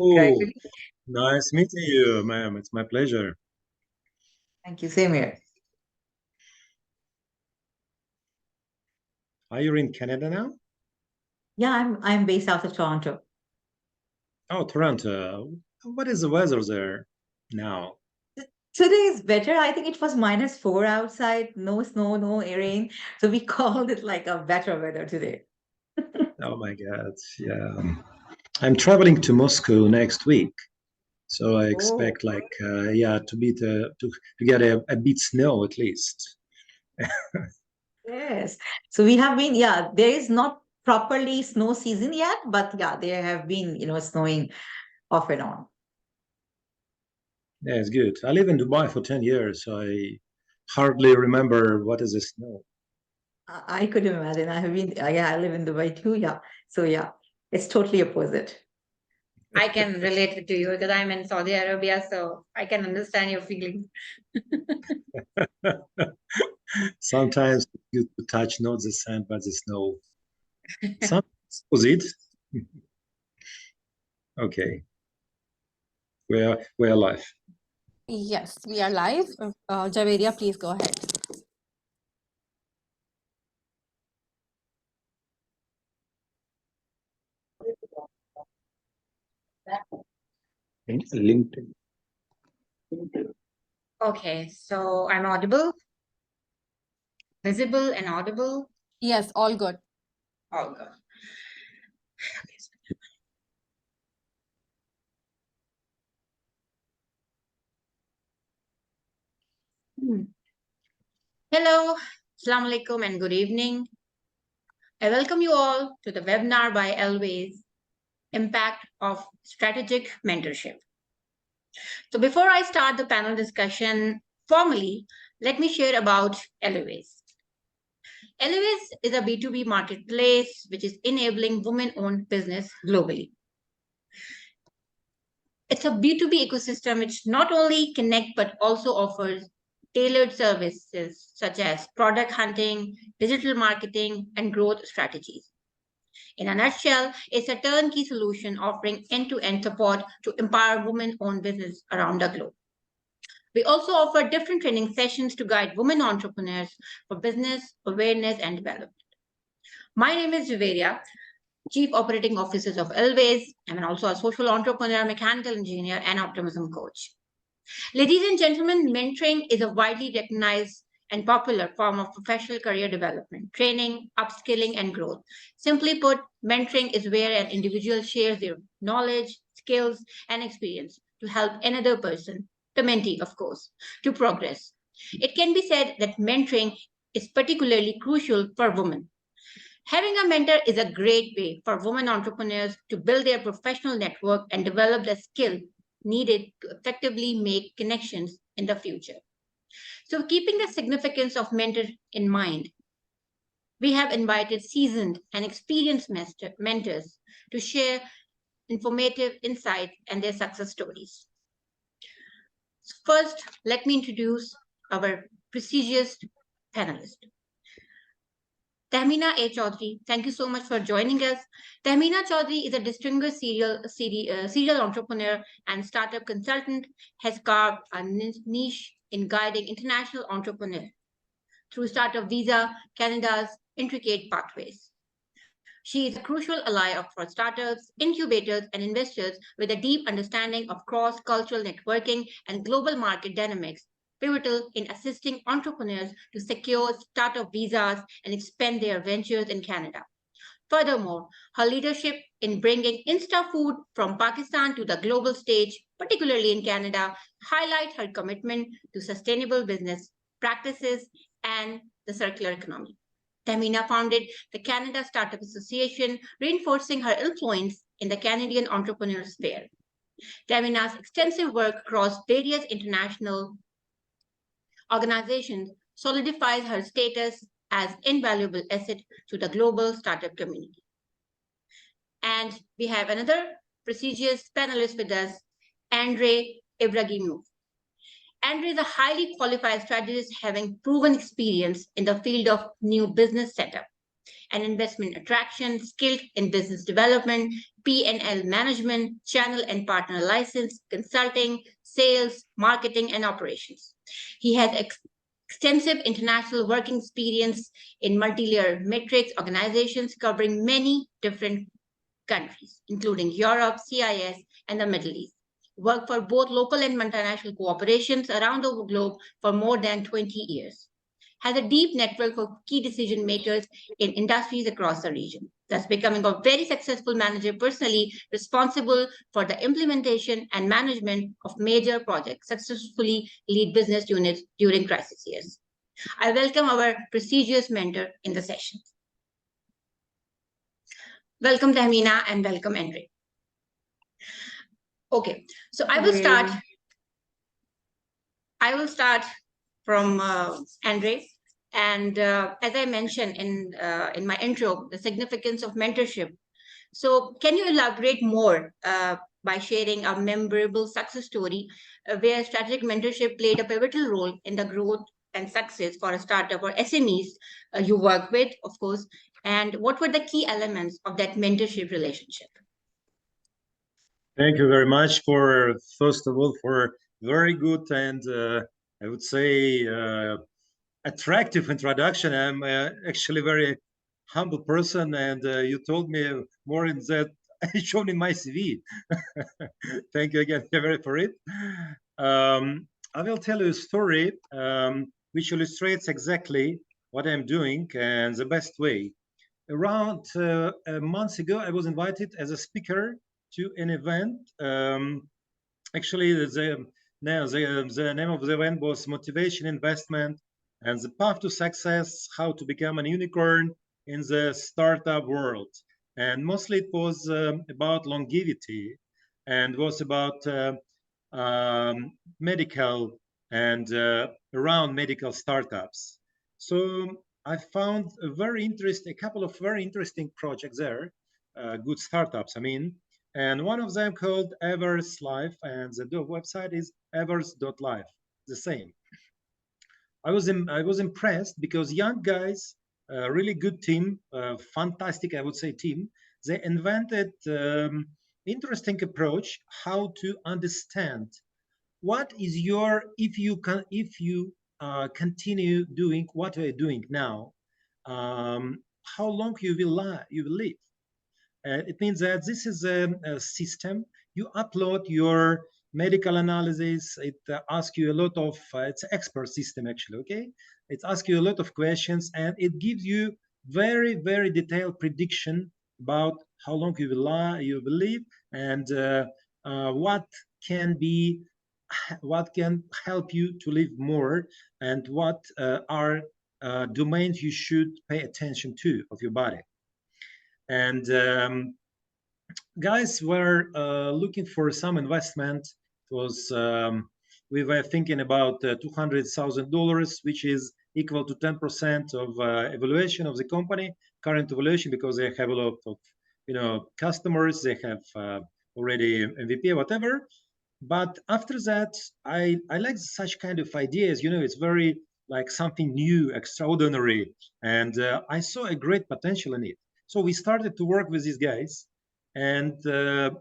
Oh, Congratulations. nice meeting you, ma'am. It's my pleasure. Thank you. Same here. Are you in Canada now? Yeah, I'm based out of Toronto. Oh, Toronto. What is the weather there now? Today is better. I think it was -4 outside, no snow, no rain. So we called it like a better weather today. Oh my God. Yeah. I'm traveling to Moscow next week. So I Oh, expect yeah, to get a bit snow at least. yes. So we have been, yeah, there is not properly snow season yet, but yeah, there have been, snowing off and on. Yeah, it's good. I live in Dubai for 10 years, so I hardly remember what is the snow. I could imagine. I have been, yeah, I live in Dubai too. Yeah. So yeah, it's totally opposite. I can relate it to you because I'm in Saudi Arabia, so I can understand your feelings. Sometimes you touch not the sand, but the snow. Sometimes was it? Okay, we're alive. Yes, we are live. Javeria, please go ahead. LinkedIn. Okay, so I'm audible, visible, and audible. Yes, all good. All good. Hmm. Hello, Assalamu alaikum, and good evening. I welcome you all to the webinar by Elways, Impact of Strategic Mentorship. So before I start the panel discussion formally, let me share about Elways. Elways is a B2B marketplace which is enabling women-owned business globally. It's a B2B ecosystem which not only connects but also offers tailored services such as product hunting, digital marketing, and growth strategies. In a nutshell, it's a turnkey solution offering end-to-end support to empower women-owned business around the globe. We also offer different training sessions to guide women entrepreneurs for business awareness and development. My name is Javeria, Chief Operating Officer of Elways. I'm also a social entrepreneur, mechanical engineer, and optimism coach. Ladies and gentlemen, mentoring is a widely recognized and popular form of professional career development, training, upskilling, and growth. Simply put, mentoring is where an individual shares their knowledge, skills, and experience to help another person, the mentee, of course, to progress. It can be said that mentoring is particularly crucial for women. Having a mentor is a great way for women entrepreneurs to build their professional network and develop the skill needed to effectively make connections in the future. So, keeping the significance of mentor in mind, we have invited seasoned and experienced mentors to share informative insights and their success stories. First, let me introduce our prestigious panelist. Tahmina A. Chaudhary, thank you so much for joining us. Tahmina Chaudhary is a distinguished serial entrepreneur and startup consultant, has carved a niche in guiding international entrepreneurs through Startup Visa, Canada's intricate pathways. She is a crucial ally for startups, incubators, and investors with a deep understanding of cross-cultural networking and global market dynamics, pivotal in assisting entrepreneurs to secure startup visas and expand their ventures in Canada. Furthermore, her leadership in bringing Insta food from Pakistan to the global stage, particularly in Canada, highlight her commitment to sustainable business practices and the circular economy. Tamina founded the Canada Startup Association, reinforcing her influence in the Canadian entrepreneurial sphere. Tamina's extensive work across various international organizations solidifies her status as invaluable asset to the global startup community. And we have another prestigious panelist with us, Andrei Ibrahimov. Andre is a highly qualified strategist having proven experience in the field of new business setup and investment attraction, skilled in business development, P&L management, channel and partner license, consulting, sales, marketing, and operations. He has extensive international working experience in multi-layer matrix organizations covering many different countries, including Europe, CIS, and the Middle East. Worked for both local and multinational corporations around the globe for more than 20 years. Has a deep network of key decision makers in industries across the region, thus becoming a very successful manager personally responsible for the implementation and management of major projects, successfully lead business units during crisis years. I welcome our prestigious mentor in the session. Welcome, Tahmina, and welcome, Andre. Okay, so I will start from Andre. And as I mentioned in my intro, the significance of mentorship. So can you elaborate more by sharing a memorable success story where strategic mentorship played a pivotal role in the growth and success for a startup or SMEs you work with, of course, and what were the key elements of that mentorship relationship? Thank you very much for, first of all, for very good and I would say attractive introduction. I'm actually a very humble person, and you told me more in that shown in my CV. Thank you again for it. I will tell you a story which illustrates exactly what I'm doing and the best way. Around a month ago, I was invited as a speaker to an event. Actually, the name of the event was Motivation, Investment, and the Path to Success, How to Become a Unicorn in the Startup World. And mostly it was about longevity and was about medical and around medical startups. So I found a couple of very interesting projects there, good startups, I mean, and one of them called Evers Life, and the website is evers.life, the same. I was impressed because young guys, really good team, fantastic, I would say, team. They invented interesting approach how to understand what is your, if you continue doing what you're doing now, how long you will live. It means that this is a system. You upload your medical analysis. It asks you a lot of, it's an expert system actually, okay? It asks you a lot of questions and it gives you very, very detailed prediction about how long you will live and what can help you to live more and what are domains you should pay attention to of your body. And guys were looking for some investment. It was we were thinking about $200,000, which is equal to 10% of evaluation of the company, current evaluation, because they have a lot of customers, they have already MVP, whatever. But after that, I like such kind of ideas. It's very like something new, extraordinary, and I saw a great potential in it. So we started to work with these guys, and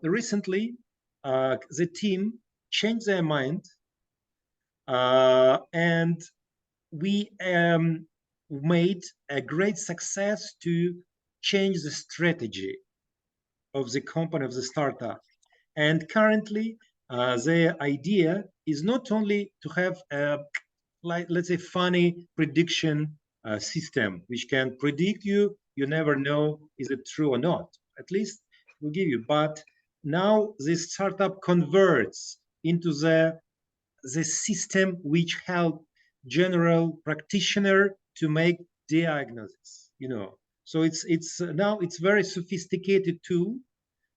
recently the team changed their mind, and we made a great success to change the strategy of the company, of the startup. And currently, the idea is not only to have a, like, let's say, funny prediction system, which can predict you never know is it true or not. At least we'll give you. But now this startup converts into the system which help general practitioner to make diagnosis. So it's now it's very sophisticated tool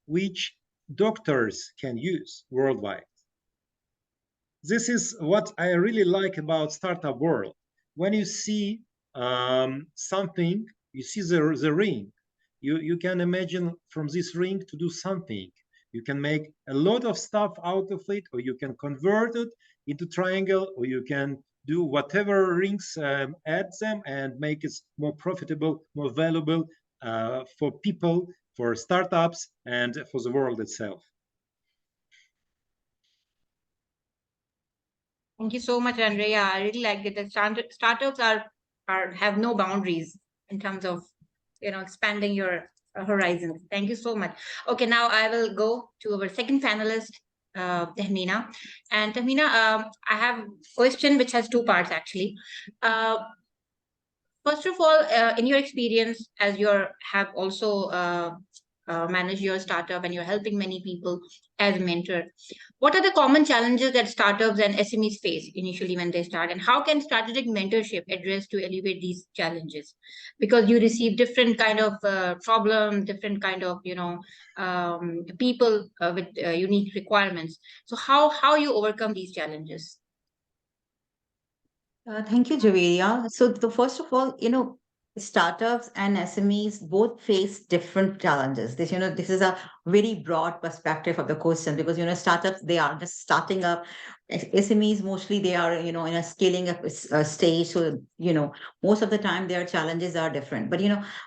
which doctors can use worldwide. This is what I really like about startup world. When you see something, you see the ring. You can imagine from this ring to do something. You can make a lot of stuff out of it, or you can convert it into triangle, or you can do whatever rings, add them and make it more profitable, more valuable, for people, for startups, and for the world itself. Thank you so much, Andrea. I really like it. The startups are have no boundaries in terms of expanding your horizons. Thank you so much. Okay, now I will go to our second panelist, Tahmina. And Tahmina, I have a question which has two parts actually. First of all, in your experience, as you have also managed your startup and you're helping many people as a mentor, what are the common challenges that startups and SMEs face initially when they start, and how can strategic mentorship address to alleviate these challenges? Because you receive different kind of problems, different kind of people with unique requirements. So how you overcome these challenges? Thank you, Javeria. So, the first of all, startups and SMEs both face different challenges. This is a very broad perspective of the question because startups they are just starting up. SMEs mostly they are in a scaling up stage. So most of the time their challenges are different. But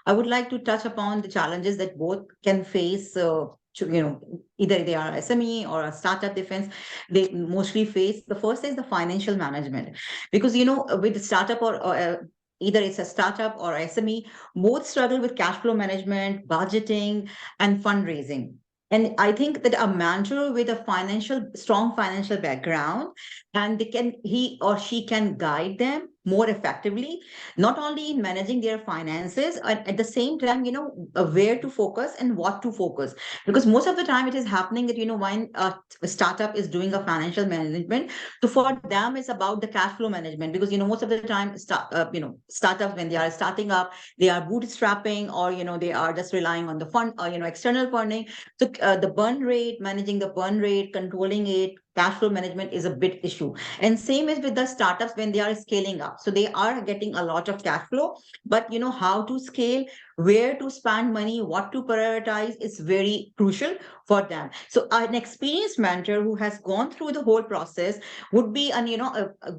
I would like to touch upon the challenges that both can face. Either they are SME or a startup defense, they mostly face. The first is the financial management because with the startup or either it's a startup or SME, both struggle with cash flow management, budgeting, and fundraising. And I think that a mentor with a strong financial background, and he or she can guide them more effectively, not only in managing their finances, and at the same time, where to focus and what to focus. Because most of the time it is happening that, when a startup is doing a financial management, so for them, it's about the cash flow management because most of the time, startups when they are starting up, they are bootstrapping or they are just relying on the fund or external funding. So the burn rate, managing the burn rate, controlling it, cash flow management is a big issue. And same is with the startups when they are scaling up. So they are getting a lot of cash flow, but how to scale, where to spend money, what to prioritize is very crucial for them. So an experienced mentor who has gone through the whole process would be and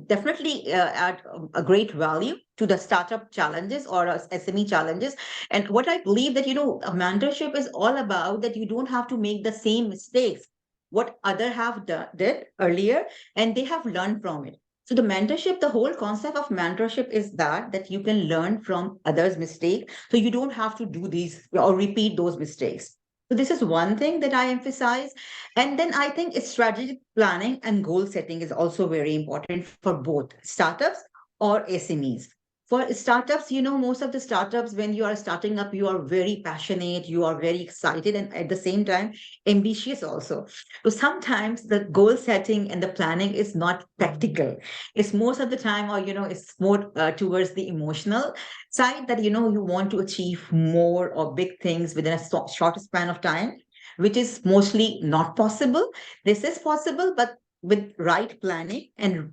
definitely add a great value to the startup challenges or SME challenges. And what I believe that a mentorship is all about that you don't have to make the same mistakes what other have did earlier, and they have learned from it. So the mentorship, the whole concept of mentorship is that you can learn from others' mistake, so you don't have to do these or repeat those mistakes. So this is one thing that I emphasize. And then I think strategic planning and goal setting is also very important for both startups or SMEs. For startups, most of the startups, when you are starting up, you are very passionate, you are very excited, and at the same time, ambitious also. So sometimes the goal setting and the planning is not practical. It's most of the time, or, it's more towards the emotional side that, you want to achieve more or big things within a short span of time, which is mostly not possible. This is possible, but with right planning and,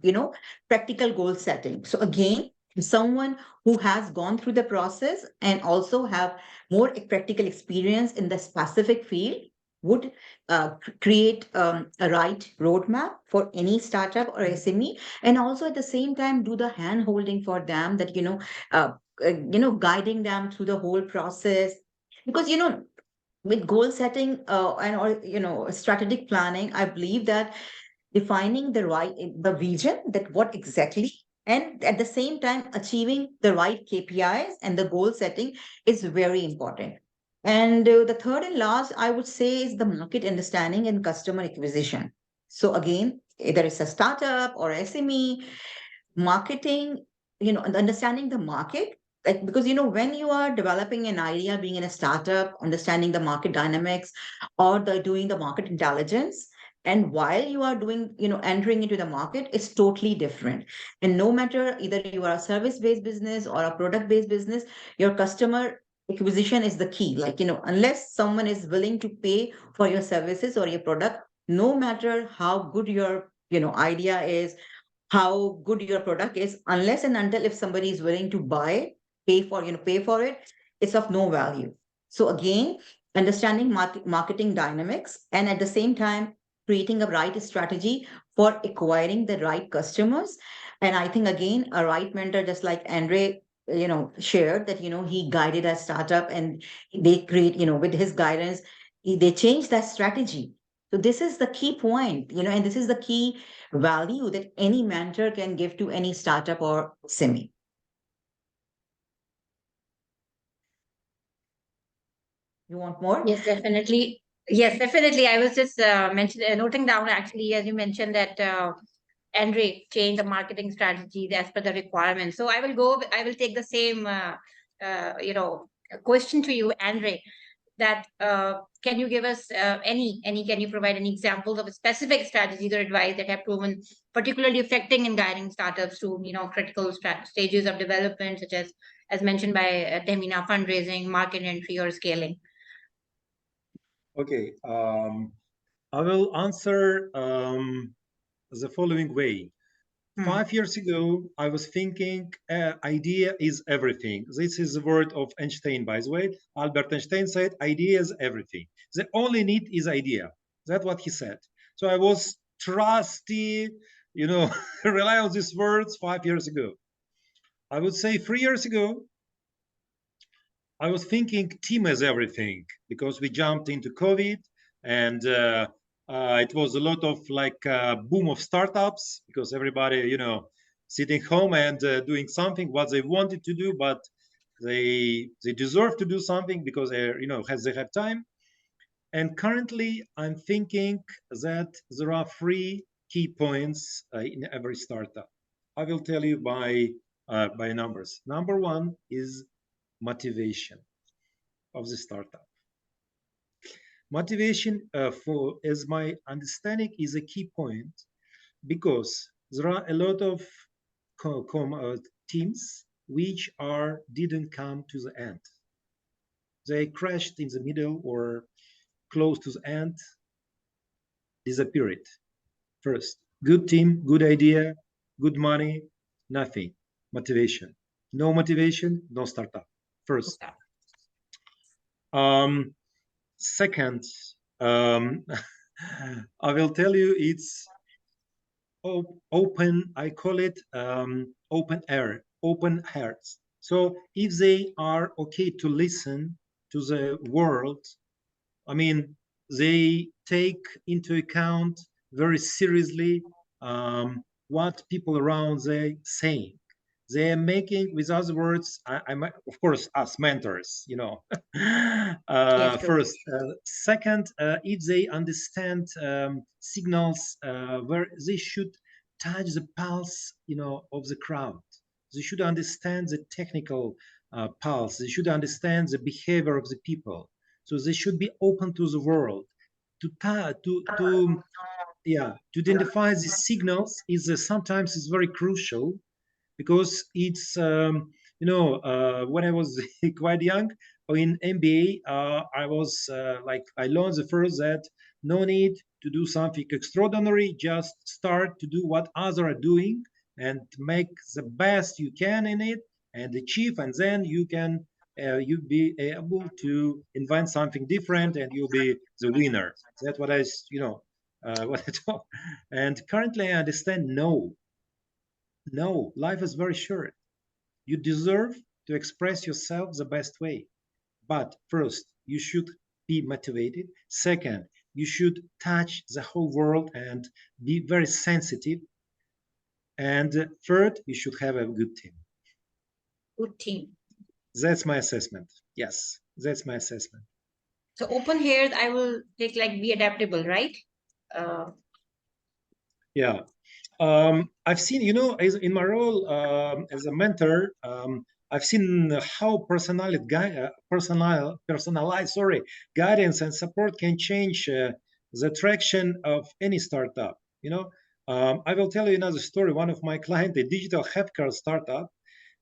practical goal setting. So again, someone who has gone through the process and also have more practical experience in the specific field would create a right roadmap for any startup or SME, and also at the same time do the hand holding for them that guiding them through the whole process. Because with goal setting and or strategic planning, I believe that defining the vision that what exactly, and at the same time achieving the right KPIs and the goal setting is very important. And the third and last I would say is the market understanding and customer acquisition. So again, either it's a startup or SME, marketing, and understanding the market. Like, because when you are developing an idea, being in a startup, understanding the market dynamics or doing the market intelligence, and while you are doing entering into the market, is totally different. And no matter either you are a service based business or a product based business, your customer acquisition is the key. Like, unless someone is willing to pay for your services or your product, no matter how good your idea is, how good your product is, unless and until if somebody is willing to buy, pay for it, it's of no value. So again, understanding marketing dynamics, and at the same time creating a right strategy for acquiring the right customers. And I think again, a right mentor, just like Andre shared that, he guided a startup and they create, with his guidance, they changed that strategy. So this is the key point, and this is the key value that any mentor can give to any startup or semi. You want more? Yes, definitely. Yes, definitely. I was just noting down actually, as you mentioned that Andre changed the marketing strategy as per the requirements. So I will take the same, question to you, Andre, that can you give us can you provide any examples of specific strategies or advice that have proven particularly effective in guiding startups to, critical stages of development, such as mentioned by Temina, fundraising, market entry, or scaling? Okay, I will answer the following way. 5 years ago, I was thinking idea is everything. This is the word of Einstein, by the way. Albert Einstein said, idea is everything. The only need is idea. That's what he said. So I was trusty, rely on these words 5 years ago. I would say 3 years ago, I was thinking team is everything because we jumped into COVID and it was a lot of like boom of startups because everybody, sitting home and doing something what they wanted to do, but they deserve to do something because they have time. And currently, I'm thinking that there are three key points in every startup. I will tell you by numbers. Number one is motivation of the startup. Motivation, as my understanding, is a key point because there are a lot of teams which didn't come to the end. They crashed in the middle or close to the end, disappeared. First, good team, good idea, good money, nothing. Motivation. No motivation, no startup. First. Second, I will tell you it's open, I call it open hearts. So if they are okay to listen to the world, I mean, they take into account very seriously what people around they saying. They are making, with other words, I'm of course us mentors, Yes, true. first. Second, if they understand signals where they should touch the pulse, of the crowd. They should understand the technical pulse. They should understand the behavior of the people. So they should be open to the world. To identify the signals is sometimes is very crucial because it's when I was quite young in MBA, I was I learned the first that no need to do something extraordinary, just start to do what others are doing and make the best you can in it and achieve, and then you be able to invent something different and you'll be the winner. That's what what I thought. And currently I understand no, life is very short. You deserve to express yourself the best way. But first, you should be motivated. Second, you should touch the whole world and be very sensitive. And third, you should have a good team. Good team. That's my assessment. Yes, that's my assessment. So open here, I will take like be adaptable, right? Yeah. I've seen, in my role as a mentor, I've seen how personalized, guidance and support can change the traction of any startup. I will tell you another story. One of my clients, a digital healthcare startup,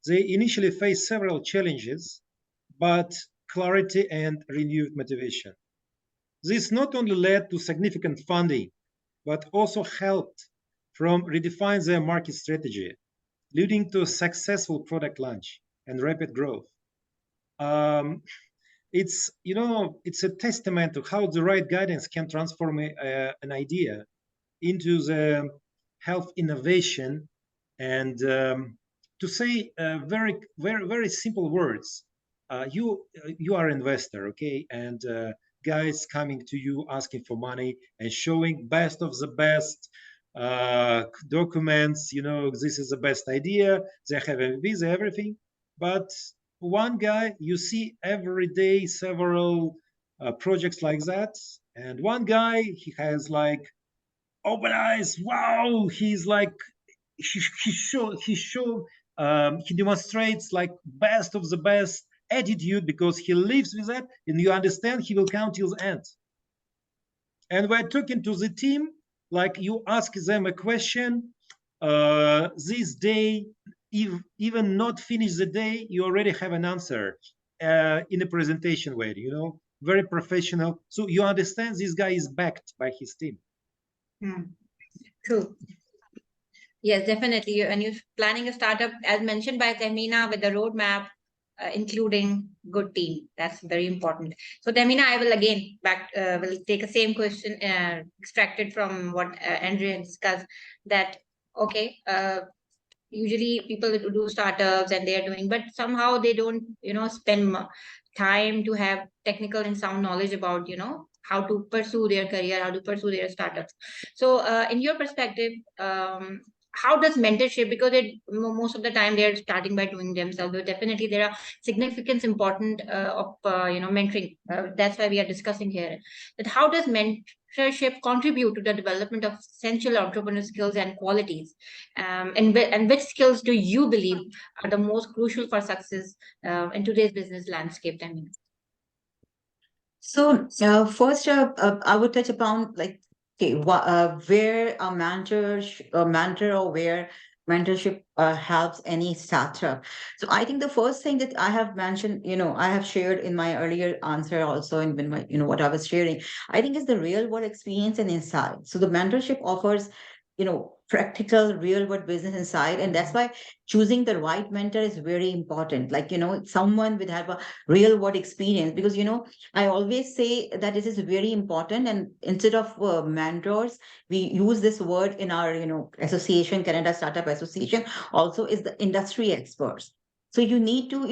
they initially faced several challenges, but clarity and renewed motivation. This not only led to significant funding, but also helped from redefine their market strategy, leading to a successful product launch and rapid growth. It's a testament to how the right guidance can transform an idea into the health innovation and to say very simple words. You are investor, okay, and guys coming to you asking for money and showing best of the best documents. You know, this is the best idea. They have MVPs, everything, but one guy you see every day several projects like that, and one guy he has like open eyes. Wow, he's like he demonstrates like best of the best attitude because he lives with that, and you understand he will count till the end. And we're talking to the team, like you ask them a question this day, if even not finish the day, you already have an answer in a presentation way, you know, very professional. So you understand this guy is backed by his team. True. Yes, definitely. And you're planning a startup, as mentioned by Temina, with a roadmap, including good team. That's very important. So, Temina, I will again will take a same question extracted from what Andrea discussed. That okay, usually people do startups and they are doing, but somehow they don't, spend time to have technical and sound knowledge about, how to pursue their career, how to pursue their startups. So in your perspective, how does mentorship, because most of the time they're starting by doing themselves, but definitely there are significance important of mentoring. That's why we are discussing here, that how does mentorship contribute to the development of essential entrepreneur skills and qualities, and which skills do you believe are the most crucial for success in today's business landscape? I mean, So, first, I would touch upon like, okay, where a mentor or where mentorship helps any startup. So, I think the first thing that I have mentioned, I have shared in my earlier answer also, and when my, what I was sharing, I think is the real world experience and insight. So, the mentorship offers, practical real world business insight, and that's why choosing the right mentor is very important. Like, someone would have a real world experience, because I always say that it is very important. And instead of mentors, we use this word in our, association, Canada Startup Association, also is the industry experts. So you need to,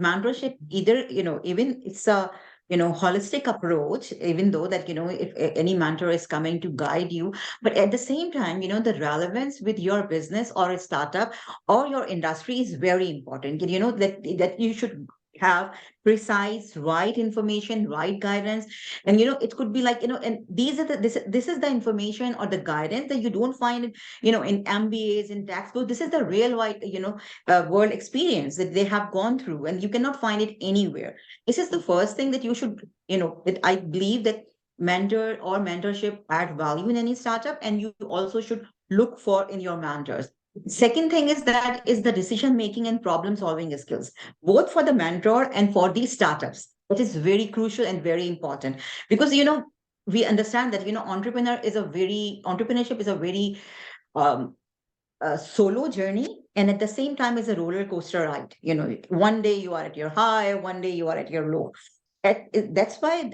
mentorship either, even it's a, holistic approach, even though that, if any mentor is coming to guide you, but at the same time, the relevance with your business or a startup or your industry is very important. That you should have precise right information, right guidance. And it could be like, and these are this is the information or the guidance that you don't find in MBAs, in textbooks. This is the real wide world experience that they have gone through, and you cannot find it anywhere. This is the first thing that you should, that I believe that mentor or mentorship add value in any startup, and you also should look for in your mentors. Second thing is that is the decision making and problem solving skills, both for the mentor and for the startups. It is very crucial and very important, because we understand that entrepreneurship is a very um, solo journey, and at the same time is a roller coaster ride. One day you are at your high, one day you are at your low. That's why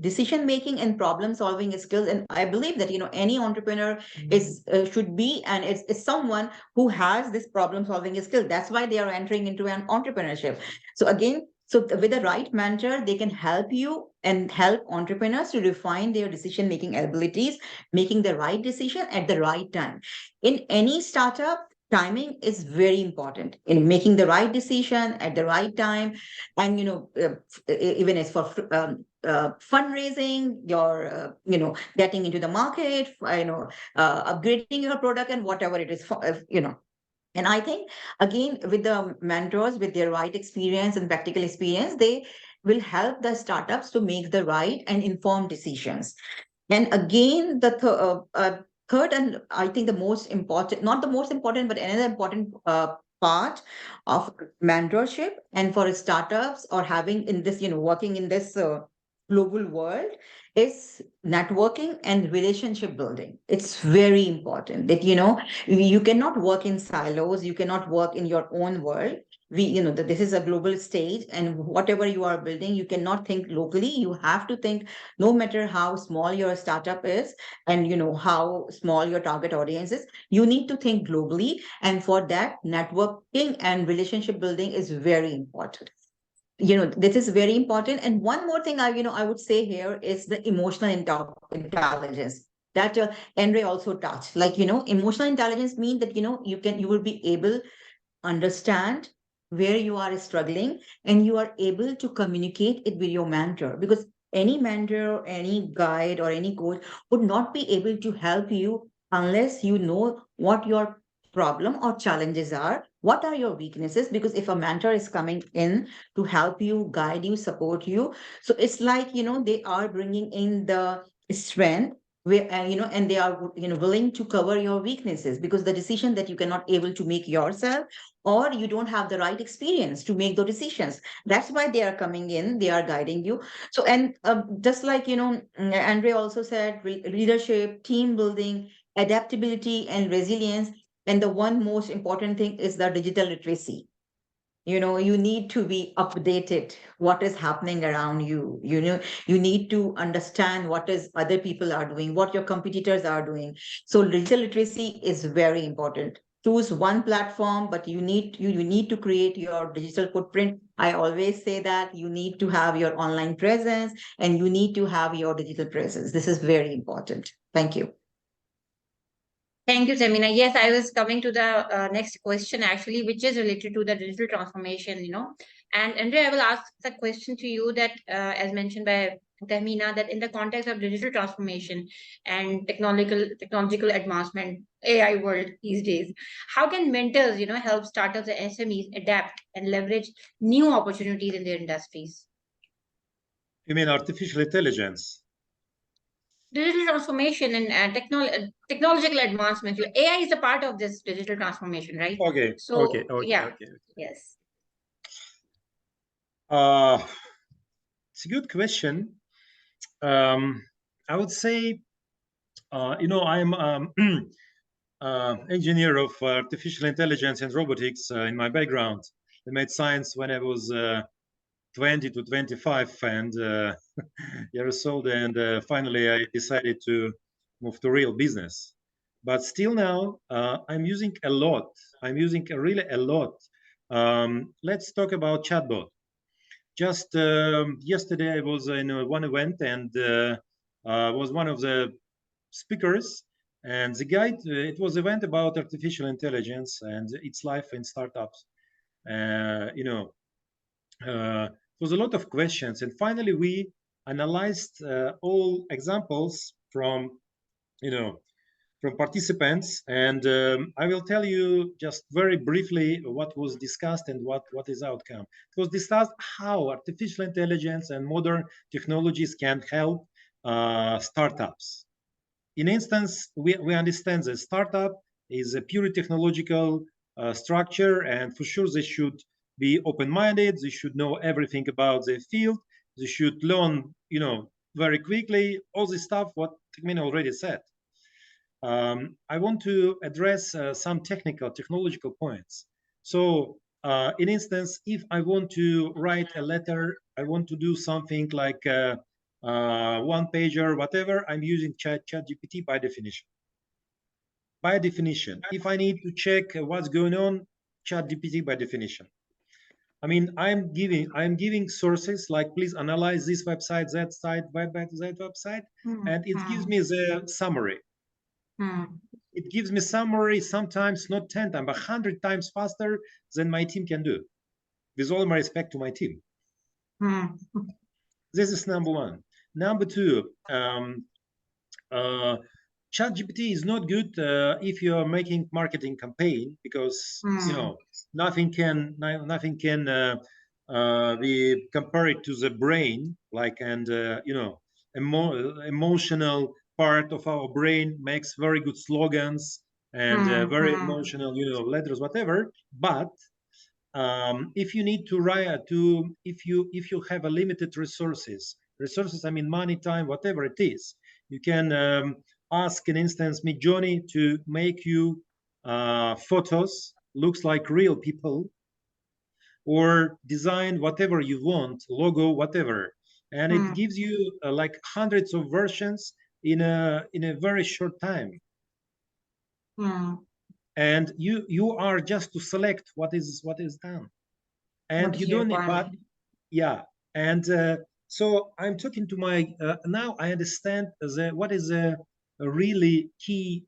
decision making and problem solving skills, and I believe that any entrepreneur is should be, and it's someone who has this problem solving skill. That's why they are entering into an entrepreneurship. So again, with the right mentor, they can help you and help entrepreneurs to refine their decision making abilities, making the right decision at the right time. In any startup, timing is very important in making the right decision at the right time. And even as for fundraising, your getting into the market, upgrading your product and whatever it is for, and I think, again, with the mentors, with their right experience and practical experience, they will help the startups to make the right and informed decisions. And again, the third, and I think the most important, not the most important, but another important part of mentorship and for startups or having in this, working in this global world, is networking and relationship building. It's very important that, you cannot work in silos, you cannot work in your own world. that this is a global stage, and whatever you are building, you cannot think locally. You have to think, no matter how small your startup is, and how small your target audience is, you need to think globally. And for that, networking and relationship building is very important. This is very important. And one more thing I would say here is the emotional intelligence that Andre also touched. Like, emotional intelligence means that you will be able understand where you are struggling, and you are able to communicate it with your mentor, because any mentor or any guide or any coach would not be able to help you unless you know what your problem or challenges are, what are your weaknesses. Because if a mentor is coming in to help you, guide you, support you, so it's like they are bringing in the strength, where and they are willing to cover your weaknesses, because the decision that you cannot able to make yourself, or you don't have the right experience to make those decisions, that's why they are coming in, they are guiding you. So, and just like Andre also said, leadership, team building, adaptability and resilience. And the one most important thing is the digital literacy. You need to be updated what is happening around you. You need to understand what is other people are doing, what your competitors are doing. So digital literacy is very important. Choose one platform, but you need to create your digital footprint. I always say that you need to have your online presence, and you need to have your digital presence. This is very important. Thank you. Thank you, Semina. Yes, I was coming to the next question actually, which is related to the digital transformation. And Andre, I will ask the question to you that, as mentioned by Tahmina, that in the context of digital transformation and technological advancement, AI world these days, how can mentors, help startups and SMEs adapt and leverage new opportunities in their industries? You mean artificial intelligence? Digital transformation and technological advancement. AI is a part of this digital transformation, right? Okay, So, okay. yes. It's a good question. I would say, I'm engineer of artificial intelligence and robotics in my background. I made science when I was 20 to 25 and years old, and finally I decided to move to real business. But still now I'm using a lot. I'm using really a lot. Let's talk about chatbot. Just yesterday I was in one event and was one of the speakers, and the guide, it was an event about artificial intelligence and its life in startups. It was a lot of questions, and finally we analyzed all examples from participants, and I will tell you just very briefly what was discussed and what is outcome. It was discussed how artificial intelligence and modern technologies can help startups. In instance, we understand that startup is a purely technological structure, and for sure they should be open-minded. They should know everything about their field. They should learn, very quickly. All this stuff what Tekmina already said. I want to address some technological points. So, in instance, if I want to write a letter, I want to do something like one pager, whatever, I'm using ChatGPT by definition. By definition, if I need to check what's going on, ChatGPT by definition. I mean, I'm giving sources like, please analyze this website, that site, that website, and it gives me the summary. It gives me summary sometimes not 10 times, but 100 times faster than my team can do. With all my respect to my team. This is number one. Number two, ChatGPT is not good if you are making marketing campaign, because nothing can be compared to the brain, like, and emotional part of our brain makes very good slogans and very emotional letters, whatever. But if you need to write if you have a limited resources, I mean money, time, whatever it is, you can ask an instance Midjourney to make you photos looks like real people, or design whatever you want, logo, whatever, and it gives you like hundreds of versions in a very short time. And you are just to select what is done, and What you is your don't need, but requirement? yeah. And so I'm talking to my now I understand what is a really key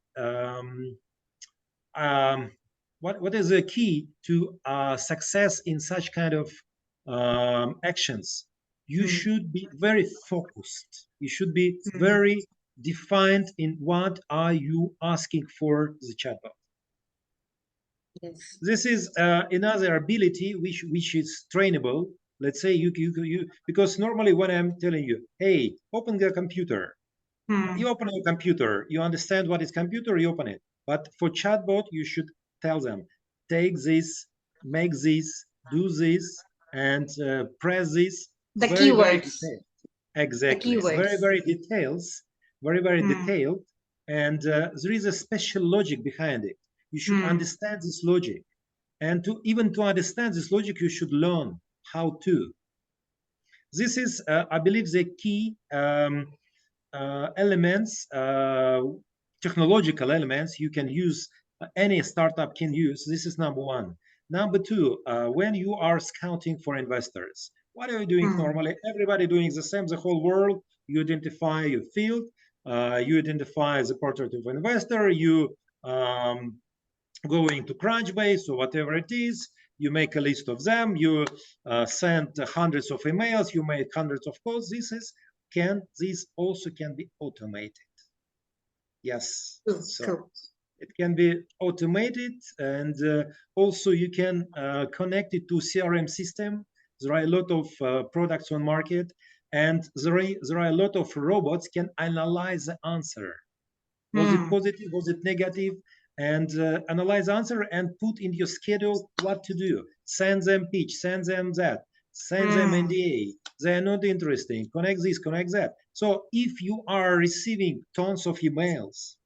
what is the key to success in such kind of actions. You should be very focused, you should be very defined in what are you asking for the chatbot. Yes. This is another ability which is trainable. Let's say you because normally when I'm telling you, hey, open the computer, you open a computer, you understand what is computer, you open it. But for chatbot, you should tell them, take this, make this, do this, and press this. The Very, very keywords. detailed. The Exactly. Very, keywords. very details. Very, very detailed. And there is a special logic behind it. You should understand this logic. And to even to understand this logic, you should learn how to. This is, I believe, the key elements, technological elements you can use, any startup can use. This is number one. Number two, when you are scouting for investors, what are you doing normally? Everybody doing the same, the whole world. You identify your field, you identify the portrait of investor, you go into Crunchbase or whatever it is, you make a list of them, you send hundreds of emails, you make hundreds of calls. This also can be automated. Yes, so Cool. it can be automated, and also you can connect it to CRM system. There are a lot of products on market, and there are a lot of robots can analyze the answer. Was it positive? Was it negative? And analyze answer and put in your schedule what to do. Send them pitch, send them that, send them NDA. They are not interesting. Connect this, connect that. So if you are receiving tons of emails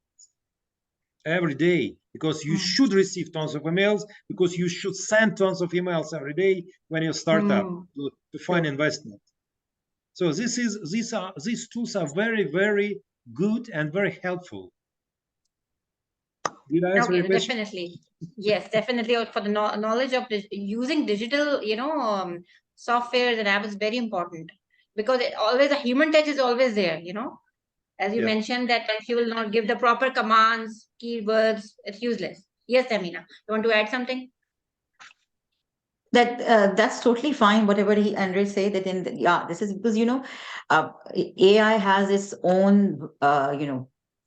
every day, because you should receive tons of emails, because you should send tons of emails every day when you start up to find investment. So these tools are very, very good and very helpful. Did I answer Okay, your question? definitely. Yes, definitely. For the knowledge of using digital, software and app is very important, because always a human touch is always there. As you Yeah. mentioned that if you will not give the proper commands, keywords, it's useless. Yes, Amina, you want to add something? That's totally fine. Whatever Andre say that yeah, this is because AI has its own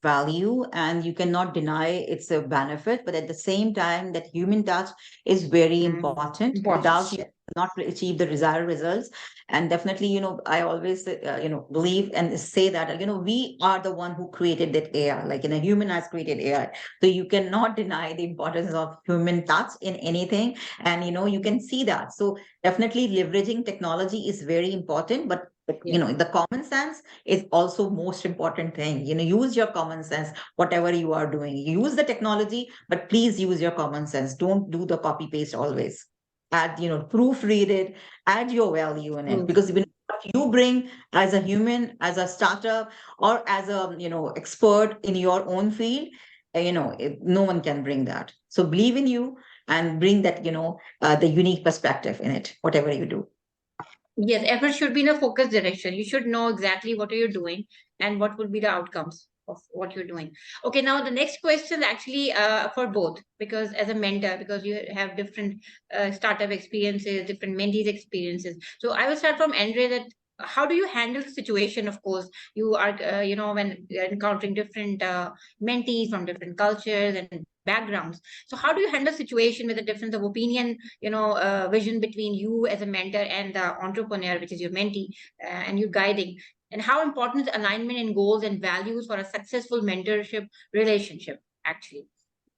value, and you cannot deny its a benefit. But at the same time, that human touch is very important. Important. Without you not achieve the desired results. And definitely, I always believe and say that we are the one who created that AI. Like a human has created AI, so you cannot deny the importance of human touch in anything. And you can see that. So definitely leveraging technology is very important, but the common sense is also most important thing. Use your common sense, whatever you are doing. Use the technology, but please use your common sense. Don't do the copy paste always. Add, proofread it, add your value in it, because even what you bring as a human, as a startup, or as a expert in your own field, no one can bring that. So believe in you and bring that the unique perspective in it, whatever you do. Yes, effort should be in a focused direction. You should know exactly what are you doing and what will be the outcomes of what you're doing. Okay, now the next question actually for both, because as a mentor, because you have different startup experiences, different mentees experiences. So I will start from Andre, that how do you handle the situation? Of course, you are, when you're encountering different mentees from different cultures and backgrounds. So how do you handle situation with a difference of opinion, vision between you as a mentor and the entrepreneur, which is your mentee, and you're guiding? And how important is alignment in goals and values for a successful mentorship relationship, actually?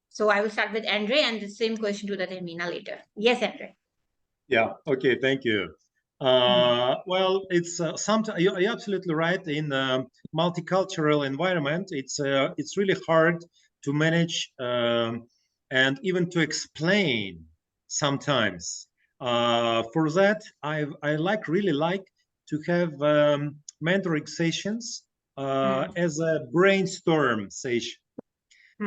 So I will start with Andre, and the same question to that Amina later. Yes, Andre. Yeah. Okay. Thank you. Well, it's sometimes you're absolutely right. In multicultural environment, it's really hard to manage and even to explain sometimes For that, I really like to have mentoring sessions as a brainstorm session.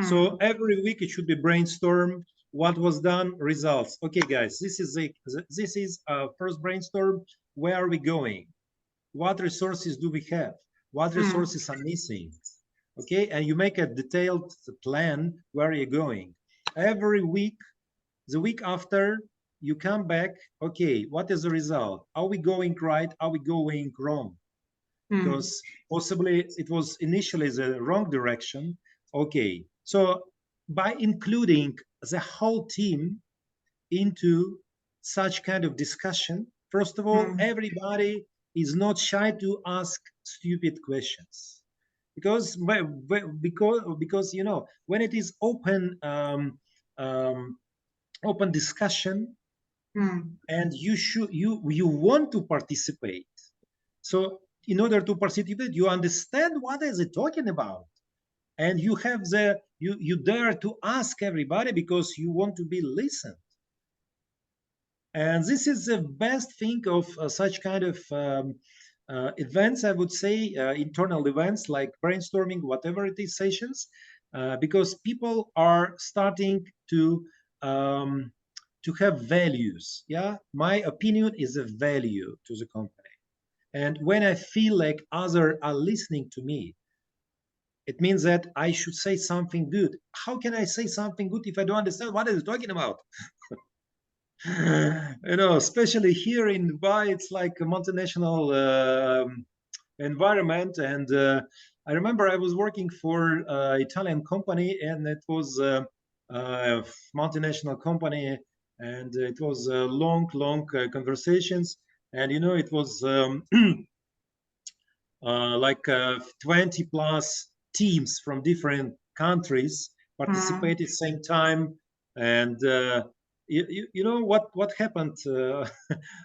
So every week it should be brainstorm what was done, results. Okay, guys, this is first brainstorm. Where are we going? What resources do we have? What resources are missing? Okay, and you make a detailed plan where you're going. Every week, the week after, you come back. Okay, what is the result? Are we going right? Are we going wrong? Because possibly it was initially the wrong direction. Okay, so by including the whole team into such kind of discussion, first of all, everybody is not shy to ask stupid questions because you know, when it is um, open discussion, and you want to participate. So in order to participate, you understand what is it talking about, and you have you dare to ask everybody because you want to be listened. And this is the best thing of such kind of events, I would say, internal events like brainstorming, whatever it is, sessions, because people are starting um, to have values. Yeah, my opinion is a value to the company. And when I feel like others are listening to me, it means that I should say something good. How can I say something good if I don't understand what is talking about? You know, especially here in Dubai, it's like a multinational environment. And I remember I was working for Italian company, and it was a multinational company, and it was long conversations. And you know, it was like 20 plus teams from different countries participate at the same time. And you know what happened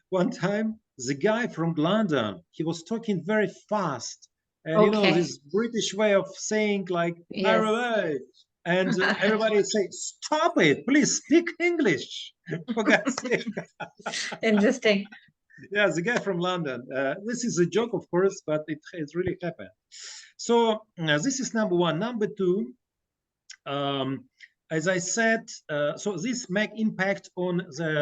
one time? The guy from London, he was talking very fast, and you know Okay. this British way of saying like Yes. "Array," and everybody say, "Stop it! Please speak English." For God's sake. Interesting. Yeah, the guy from London. This is a joke, of course, but it really happened. So this is number one. Number two, um, as I said, so this make impact on the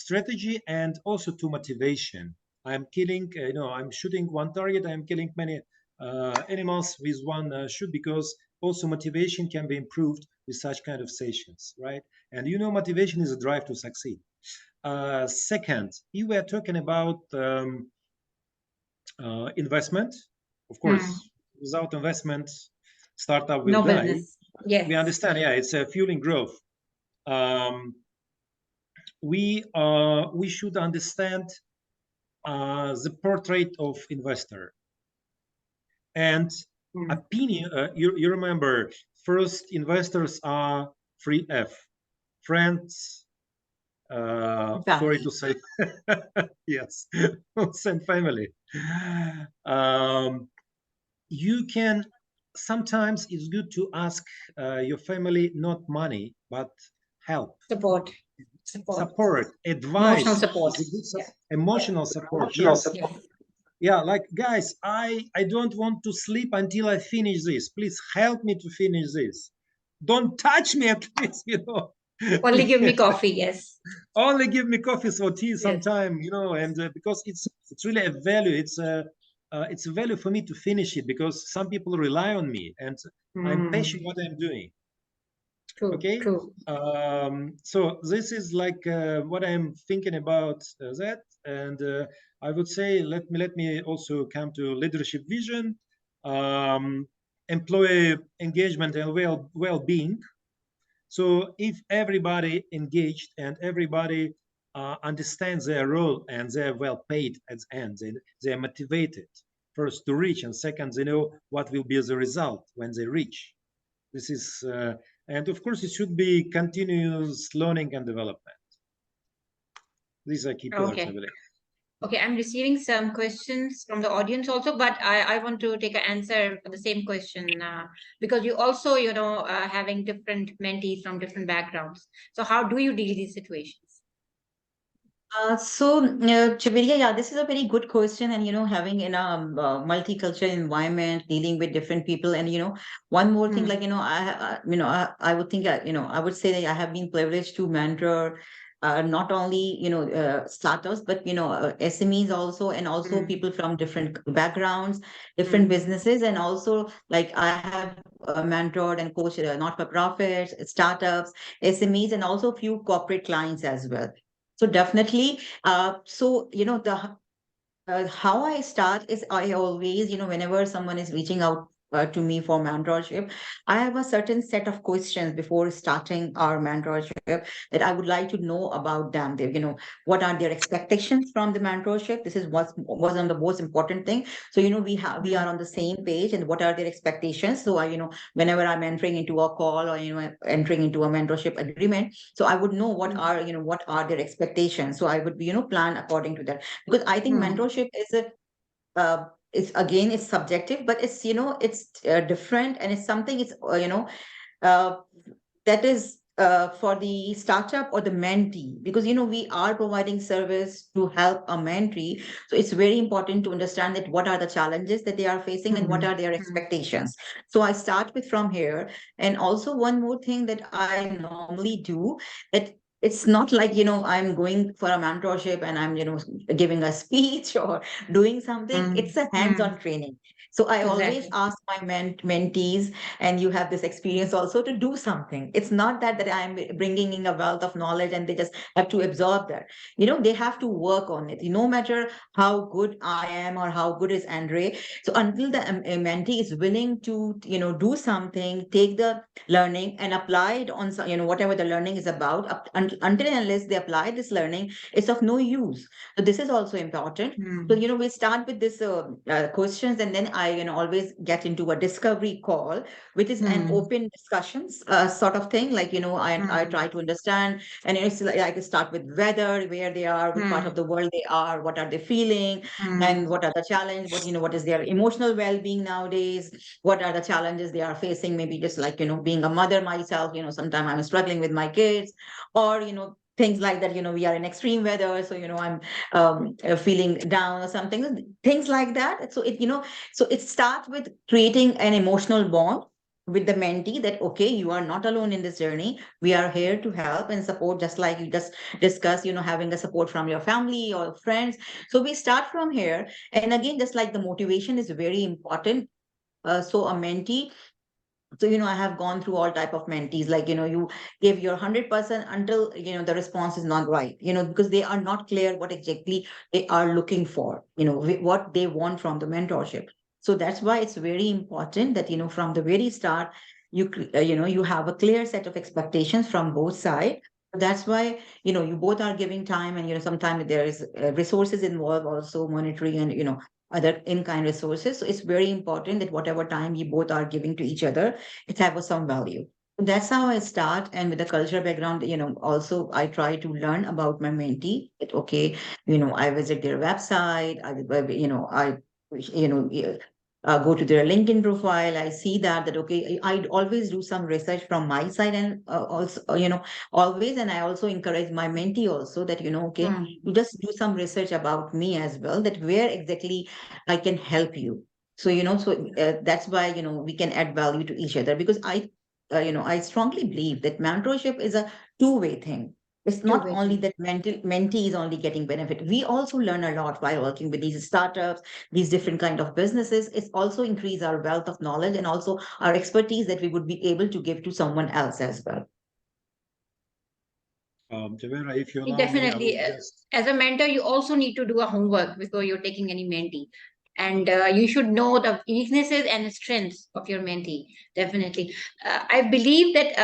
strategy and also to motivation. I'm killing, you know, I'm shooting one target. I'm killing many animals with one shoot, because also motivation can be improved with such kind of sessions, right? And you know, motivation is a drive to succeed. Second, you were talking about investment. Of course, without investment, startup will No die. business. Yes. We understand. Yeah, it's fueling growth. Um, we should understand the portrait of investor and opinion. You remember, first investors are free F friends. Sorry Family. to say, yes, and family. Um, you can sometimes it's good to ask your family not money but help, Support. support, Emotional advice support. is a good Yeah. emotional support. Emotional Yes, support. yeah, like guys, I don't want to sleep until I finish this. Please help me to finish this. Don't touch me at least, you know. Only give me coffee. Yes. Only give me coffees or tea Yes. sometime, you know. And because it's really a value. It's a value for me to finish it, because some people rely on me, and I'm passionate what I'm doing. True. Okay. True. So this is like what I'm thinking about that. And I would say, let me also come to leadership vision, um, employee engagement and well-being. So if everybody engaged and everybody understands their role and they're well paid at the end, they're motivated, first to reach, and second, they know what will be the result when they reach. This is, and of course, it should be continuous learning and development. These are key pillars, I Okay. believe. Okay, I'm receiving some questions from the audience also, but I want to take an answer for the same question because you also, having different mentees from different backgrounds. So how do you deal with these situations? Chavirya, yeah, this is a very good question. And, having in a multicultural environment, dealing with different people, and, one more thing, Hmm. like, I would think, I would say that I have been privileged to mentor not only, startups, but, SMEs also, and also Hmm. people from different backgrounds, different Hmm. businesses. And also, like, I have mentored and coached not-for-profits, startups, SMEs, and also few corporate clients as well. So definitely, the how I start is I always, whenever someone is reaching out to me for mentorship, I have a certain set of questions before starting our mentorship that I would like to know about them. What are their expectations from the mentorship? This is what was on the most important thing. So, we are Hmm. on the same page, and what are their expectations? So whenever I'm entering into a call, or, entering into a mentorship agreement, so I would know Hmm. what are their expectations. So I would, plan according to that, because I think Hmm. mentorship is a it's again, it's subjective, but it's, it's different, and it's something, it's uh, that is for the startup or the mentee, because we are providing service to help a mentee. So it's very important to understand that what are the challenges that they are facing, and what Hmm. are their Hmm. expectations. So I start with from here. And also one more thing that I normally do, that it's not like, I'm going for a mentorship and I'm, giving a speech or doing something. Hmm. It's a Hmm. hands-on training. So I always Exactly. ask my mentees, and you have this experience also, to do something. It's not that I'm bringing in a wealth of knowledge and they just have to absorb that. They have to work on it, no matter how good I am or how good is Andre. So until the mentee is willing to, do something, take the learning and apply it on whatever the learning is about, until and unless they apply this learning, it's of no use. So this is also important. So, Hmm. we start with this questions, and then I, always get into a discovery call, which is an Hmm. open discussions sort of thing. Like, I Hmm. try to understand, and it's like I can start with weather, where they are, which part of Hmm. the world they are, what are they feeling, and Hmm. what are the challenge, what is their emotional well-being nowadays, what are the challenges they are facing, maybe just like, being a mother myself, sometimes I'm struggling with my kids, or, things like that. We are in extreme weather, so, I'm feeling down or something, things like that. So it starts with creating an emotional bond with the mentee, that okay, you are not alone in this journey, we are here to help and support, just like you just discussed, having a support from your family or friends. So we start from here. And again, just like the motivation is very important. So a mentee, so I have gone through all type of mentees, like, you give your 100% until, the response is not right, because they are not clear what exactly they are looking for, what they want from the mentorship. So that's why it's very important that, from the very start, you have a clear set of expectations from both sides. That's why, you both are giving time, and, sometimes there is resources involved, also monetary, and, other in-kind resources. So it's very important that whatever time you both are giving to each other, it have some value. That's how I start. And with the culture background, also I try to learn about my mentee. That okay, I visit their website. Go to their LinkedIn profile. I see that okay, I always do some research from my side, and also, always, and I also encourage my mentee also that okay, Hmm. you just do some research about me as well. That where exactly I can help you. So that's why we can add value to each other, because I strongly believe that mentorship is a two-way thing. It's not Two-way only thing. that mentee is only getting benefit. We also learn a lot while working with these startups, these different kind of businesses. It's also increase our wealth of knowledge, and also our expertise that we would be able to give to someone else as well. Javera, if you allow me, I will Definitely. just. As a mentor, you also need to do a homework before you're taking any mentee. And you should know the weaknesses and strengths of your mentee. Definitely. I believe that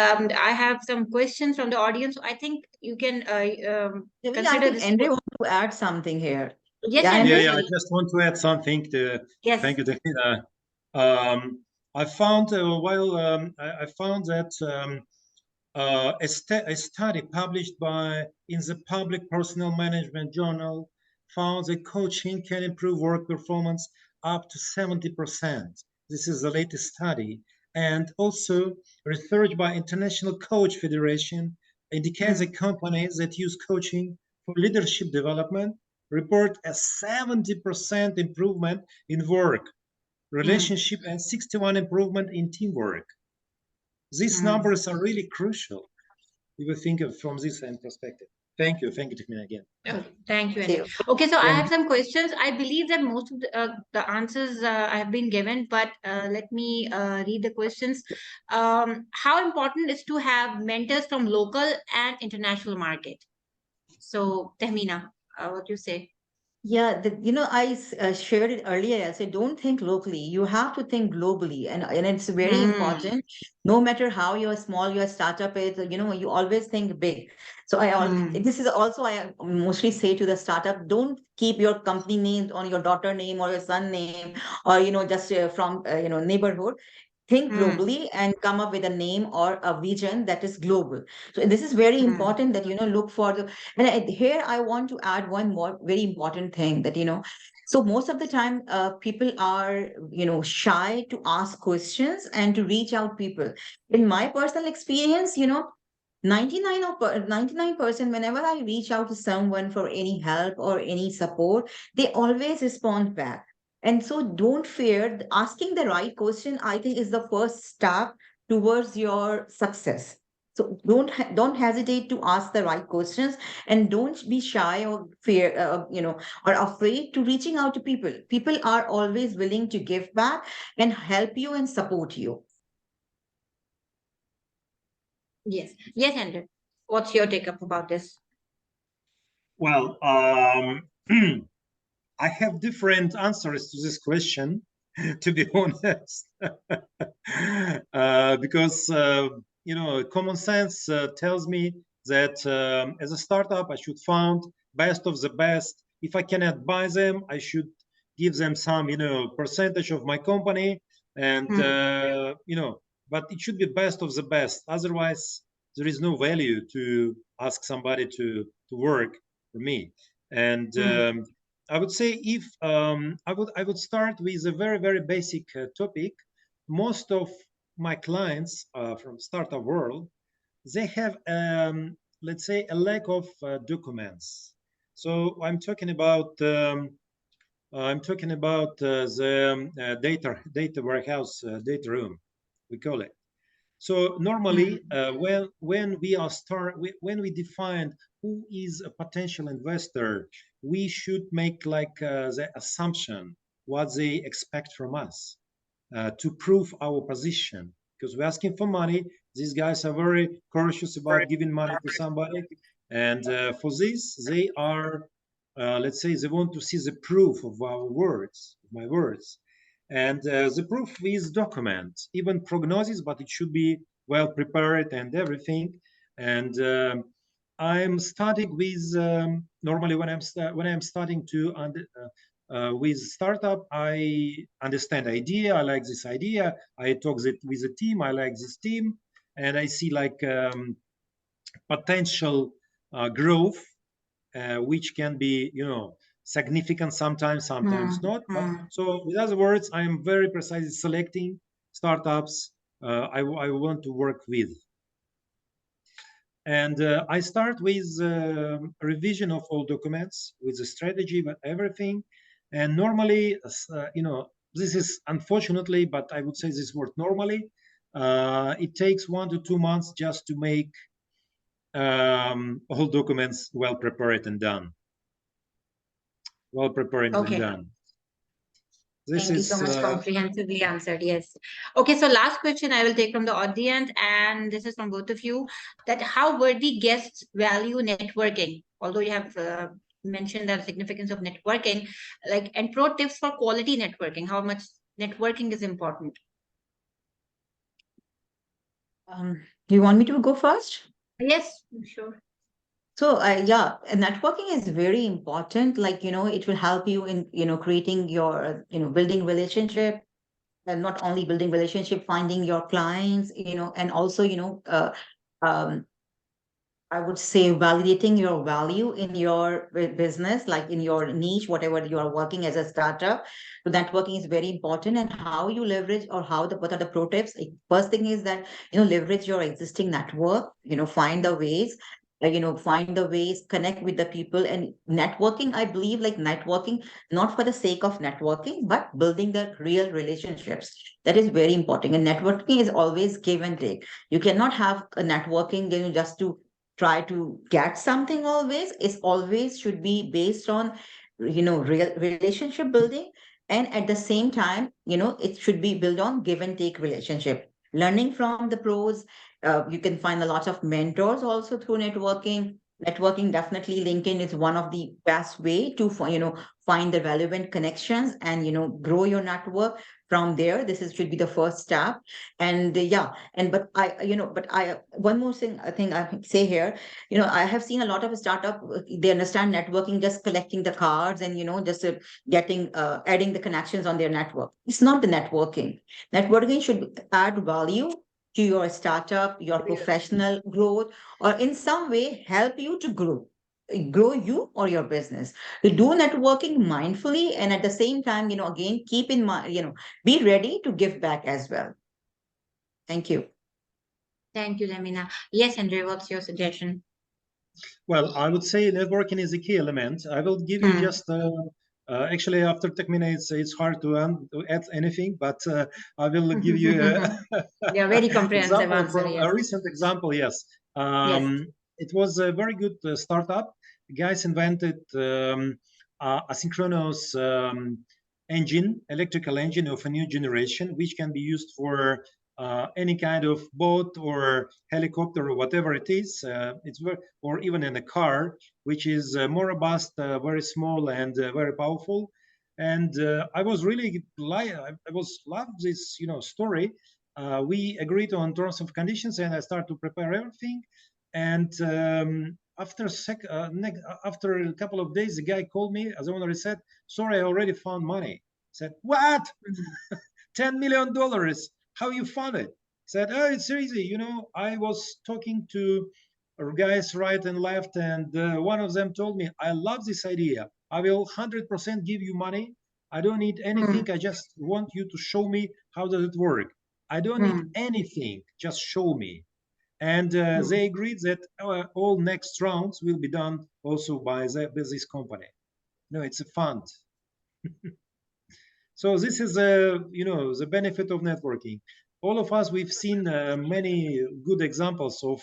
I have some questions from the audience. So I think you can Maybe I consider think this. Andre want to add something here. Yes, Yeah, Yeah, Andre, Andre? yeah. I please. just want to add something. Yes. Thank you, Davina. I found I found that a study published by in the Public Personnel Management Journal found that coaching can improve work performance up to 70%. This is the latest study. And also, research by International Coach Federation indicates Hmm. that companies that use coaching for leadership development report a 70% improvement in work, relationship, and 61 improvement in teamwork. These numbers are really crucial if you think of from this end perspective. Thank you, Tikmina, again. Okay, thank you, Thank Andy. you. Okay, so I And have some questions. I believe that most of the answers have been given, but let me read the questions. How important is to have mentors from local and international market? So, Tehmina, what do you say? Yeah, I shared it earlier. I said, don't think locally. You have to think globally, and it's very Mm, important. No matter how you're small, your startup is, you always think big. So mm, this is also I mostly say to the startup, don't keep your company name on your daughter name or your son name, or just from neighborhood. Think mm, globally and come up with a name or a vision that is global. So this is very mm, important that look for the. And here I want to add one more very important thing that so most of the time people are shy to ask questions and to reach out people. In my personal experience, 99% whenever I reach out to someone for any help or any support, they always respond back. And so don't fear. Asking the right question, I think, is the first step towards your success. So don't hesitate to ask the right questions, and don't be shy or fear, or afraid to reaching out to people. People are always willing to give back and help you and support you. yes, yes, Andrew. What's your take up about this? well, I have different answers to this question, to be honest, because common sense tells me that as a startup, I should found best of the best. If I cannot buy them, I should give them some, percentage of my company, and Mm, but it should be best of the best. Otherwise, there is no value to ask somebody to work for me. And mm, I would say if I would start with a very very basic topic. Most of my clients from startup world, they have let's say a lack of documents. So the data warehouse, data room, we call it. So mm, normally, when we define who is a potential investor, we should make like the assumption what they expect from us to prove our position, because we're asking for money. These guys are very cautious about giving money to somebody, and for this, they are, let's say, they want to see the proof of our words, of my words, and the proof is document, even prognosis, but it should be well prepared and everything. And I'm starting with normally when I'm starting to with startup, I understand idea. I like this idea. I talk it with the team. I like this team, and I see like potential growth, which can be significant sometimes, sometimes mm, not. But mm. so, in other words, I am very precisely selecting startups I want to work with. And I start with revision of all documents with the strategy, but everything. And normally, this is unfortunately, but I would say this word normally. It takes 1 to 2 months just to make all documents well prepared and done. Well prepared and Okay. done. This Thank you so is much. Comprehensively answered. Yes. Okay. So last question I will take from the audience, and this is from both of you, that how worthy guests value networking? Although you have mentioned the significance of networking, like, and pro tips for quality networking, how much networking is important. Do you want me to go first? Yes, sure. So, yeah, networking is very important. Like, it will help you in, creating your, building relationship, and not only building relationship, finding your clients, and also, um, I would say validating your value in your business, like in your niche, whatever you are working as a startup. So networking is very important, and how you leverage or what are the pro tips. Like, first thing is that, leverage your existing network, find the ways. find the ways, connect with the people. And networking, I believe, like networking, not for the sake of networking, but building the real relationships. That is very important. And networking is always give and take. You cannot have a networking, just to try to get something always. It's always should be based on, real relationship building. And at the same time, it should be built on give and take relationship. Learning from the pros, you can find a lot of mentors also through networking. Networking, definitely LinkedIn is one of the best way to find the relevant connections and grow your network from there. This is should be the first step. And yeah, and but I one more thing I think I say here, I have seen a lot of startup, they understand networking just collecting the cards and just getting adding the connections on their network. It's not the networking. Networking should add value to your startup, your professional growth, or in some way help you to grow you or your business. You do networking mindfully, and at the same time, again, keep in mind, be ready to give back as well. Thank you. Thank you, Lamina. Yes, Andre, what's your suggestion? Well, I would say networking is a key element. I will give you just actually after 10 minutes, it's hard to add anything, but I will give you Yeah, very comprehensive example answer. from Yes. a recent example. Yes, Yes. it was a very good startup. The guys invented a synchronous electrical engine of a new generation, which can be used for any kind of boat or helicopter or whatever it is. Or even in a car, which is more robust, very small, and very powerful. And I was really I was love this story. We agreed on terms of conditions, and I started to prepare everything. And after a couple of days, the guy called me, as the owner said, "Sorry, I already found money." I said, "What? $10 million? How you found it?" Said, "Oh, it's easy. I was talking to guys right and left, and one of them told me, I love this idea. I will 100% give you money. I don't need anything. I just want you to show me how does it work. I don't need anything. Just show me." And they agreed that all next rounds will be done also by this company. It's a fund. So this is the benefit of networking. All of us, we've seen many good examples of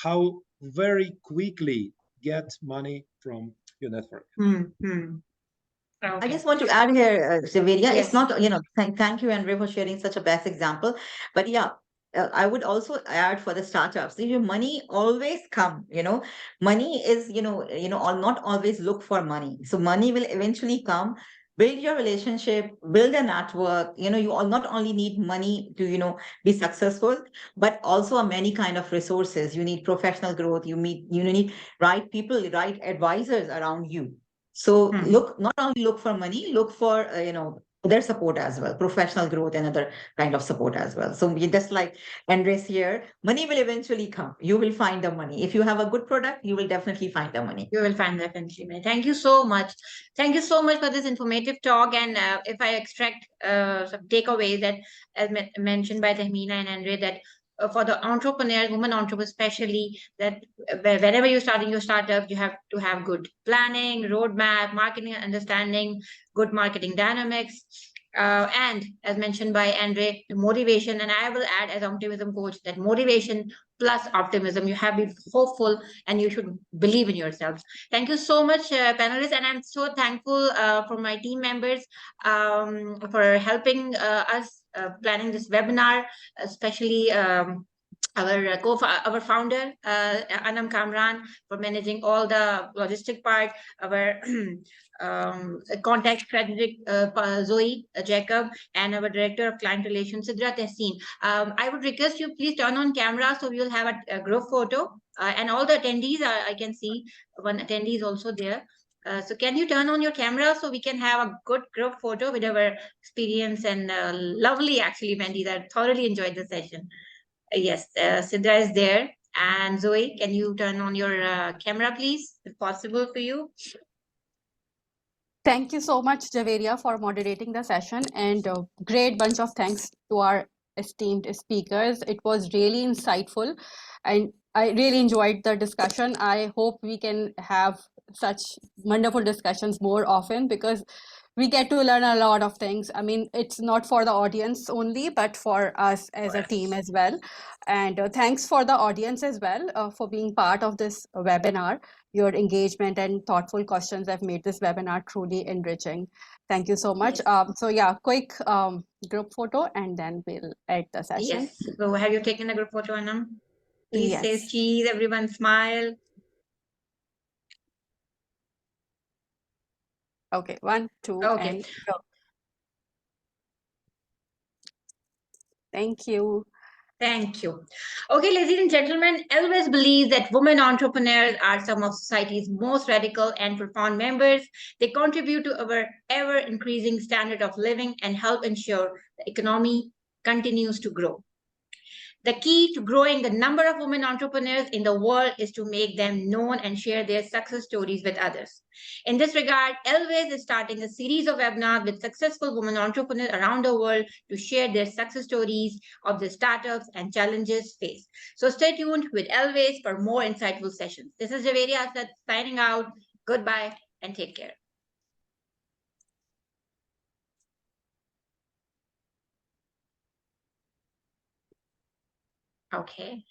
how very quickly get money from your network. I Okay. just want to add here, Saveria, it's Yes. not, thank you, Andre, for sharing such a best example. But yeah, I would also add for the startups, your money always come, money is, not always look for money. So money will eventually come. Build your relationship, build a network. You all not only need money to, be successful, but also many kind of resources. You need professional growth. You need right people, right advisors around you. So not only look for money, look for other support as well, professional growth and other kind of support as well. So we just like Andres here, money will eventually come. You will find the money. If you have a good product, you will definitely find the money. You will find definitely money. Thank you so much. Thank you so much for this informative talk. And if I extract some takeaway that, as mentioned by Tahmina and Andre, that for the entrepreneurs, women entrepreneurs especially, that whenever you're starting your startup, you have to have good planning, roadmap, marketing understanding, good marketing dynamics. And as mentioned by Andre, motivation, and I will add as optimism coach that motivation plus optimism. You have to be hopeful and you should believe in yourselves. Thank you so much, panelists, and I'm so thankful for my team members for helping us planning this webinar, especially our founder Anam Kamran for managing all the logistic part, our contact Frederick Zoe Jacob, and our director of client relations Sidra Tehseen. I would request you please turn on camera so we will have a group photo, and all the attendees I can see one attendee is also there. So can you turn on your camera so we can have a good group photo with our experience and lovely actually mentees. I thoroughly enjoyed the session. Yes, Sidra is there. And Zoe, can you turn on your camera, please, if possible for you? Thank you so much, Javeria, for moderating the session, and a great bunch of thanks to our esteemed speakers. It was really insightful, and I really enjoyed the discussion. I hope we can have such wonderful discussions more often, because we get to learn a lot of things. I mean, it's not for the audience only, but for us as a team as well. And thanks for the audience as well for being part of this webinar. Your engagement and thoughtful questions have made this webinar truly enriching. Thank you so much. Yes. So yeah, quick group photo and then we'll end the session. Yes. So have you taken a group photo, Anam? Please say Yes. cheese, everyone smile. Okay, 1, 2, Okay. and go. Thank you. Thank you. Okay, ladies and gentlemen, Elvis believes that women entrepreneurs are some of society's most radical and profound members. They contribute to our ever increasing standard of living and help ensure the economy continues to grow. The key to growing the number of women entrepreneurs in the world is to make them known and share their success stories with others. In this regard, Elvis is starting a series of webinars with successful women entrepreneurs around the world to share their success stories of the startups and challenges faced. So stay tuned with Elvis for more insightful sessions. This is Javeria Asad signing out. Goodbye and take care. Okay.